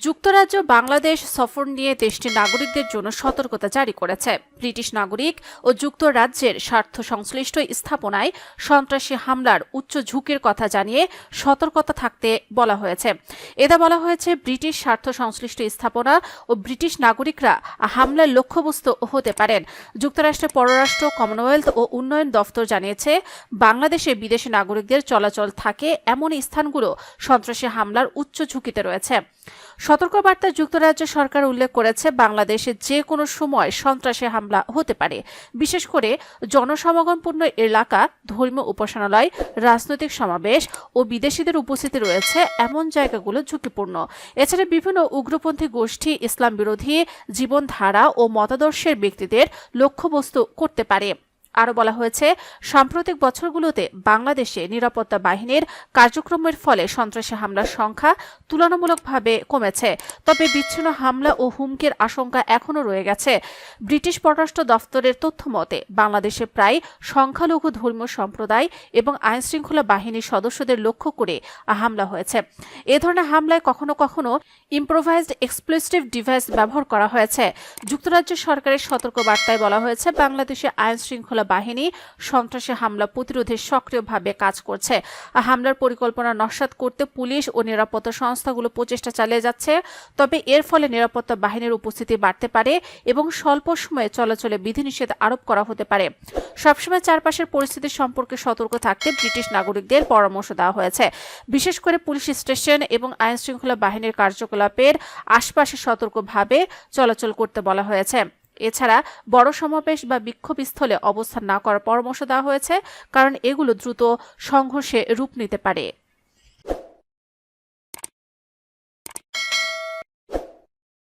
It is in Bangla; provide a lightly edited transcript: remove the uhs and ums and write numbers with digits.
যুক্তরাজ্য বাংলাদেশ সফর নিয়ে দেশটির নাগরিকদের জন্য সতর্কতা জারি করেছে। ব্রিটিশ নাগরিক ও যুক্তরাজ্যের স্বার্থ সংশ্লিষ্ট স্থাপনায় সন্ত্রাসী হামলার উচ্চ ঝুঁকির কথা জানিয়ে সতর্কতা থাকতে বলা হয়েছে। এতে বলা হয়েছে, ব্রিটিশ স্বার্থ সংশ্লিষ্ট স্থাপনা ও ব্রিটিশ নাগরিকরা হামলার লক্ষ্যবস্তু হতে পারেন। যুক্তরাষ্ট্রের পররাষ্ট্র, কমনওয়েলথ ও উন্নয়ন দফতর জানিয়েছে, বাংলাদেশে বিদেশি নাগরিকদের চলাচল থাকে এমন স্থানগুলো সন্ত্রাসী হামলার উচ্চ ঝুঁকিতে রয়েছে। সতর্কবার্তায় যুক্তরাজ্য সরকার উল্লেখ করেছে, বাংলাদেশে যে কোনো সময় সন্ত্রাসী হামলা হতে পারে। বিশেষ করে জনসমাগমপূর্ণ এলাকা, ধর্মীয় উপাসনালয়, রাজনৈতিক সমাবেশ ও বিদেশিদের উপস্থিতি রয়েছে এমন জায়গাগুলো ঝুঁকিপূর্ণ। এছাড়া বিভিন্ন উগ্রপন্থী গোষ্ঠী ইসলাম বিরোধী জীবনধারা ও মতাদর্শের ব্যক্তিদের লক্ষ্যবস্তু করতে পারে। আরও বলা হয়েছে, সাম্প্রতিক বছরগুলোতে বাংলাদেশে নিরাপত্তা বাহিনীর কার্যক্রমের ফলে সন্ত্রাসী হামলার সংখ্যা তুলনামূলকভাবে কমেছে, তবে বিচ্ছিন্ন হামলা ও হুমকির আশঙ্কা এখনও রয়ে গেছে। ব্রিটিশ পররাষ্ট্র দফতরের তথ্য মতে, বাংলাদেশে প্রায় সংখ্যালঘু ধর্মীয় সম্প্রদায় এবং আইনশৃঙ্খলা বাহিনীর সদস্যদের লক্ষ্য করে হামলা হয়েছে। এ ধরনের হামলায় কখনো কখনো ইম্প্রোভাইজড এক্সপ্লোসিভ ডিভাইস ব্যবহার করা হয়েছে। যুক্তরাজ্য সরকারের সতর্কবার্তায় বলা হয়েছে, বাংলাদেশে আইনশৃঙ্খলা বাহিনী সন্ত্রাসী হামলা প্রতিরোধে সক্রিয়ভাবে কাজ করছে। হামলার পরিকল্পনা নস্যাৎ করতে পুলিশ ও নিরাপত্তা সংস্থাগুলো প্রচেষ্টা চালিয়ে যাচ্ছে, তবে এর ফলে নিরাপত্তা বাহিনীর উপস্থিতি বাড়তে পারে এবং স্বল্প সময়ে চলাচলে বিধিনিষেধ আরোপ করা হতে পারে। সবসময় চারপাশের পরিস্থিতি সম্পর্কে সতর্ক থাকতে ব্রিটিশ নাগরিকদের পরামর্শ দেওয়া হয়েছে। বিশেষ করে পুলিশ স্টেশন এবং আইনশৃঙ্খলা বাহিনীর কার্যকলাপের আশপাশে সতর্কভাবে চলাচল করতে বলা হয়েছে। এছাড়া বড় সমাবেশ বা বিক্ষোভস্থলে অবস্থান না করার পরামর্শ দেওয়া হয়েছে, কারণ এগুলো দ্রুত সংঘর্ষে রূপ নিতে পারে।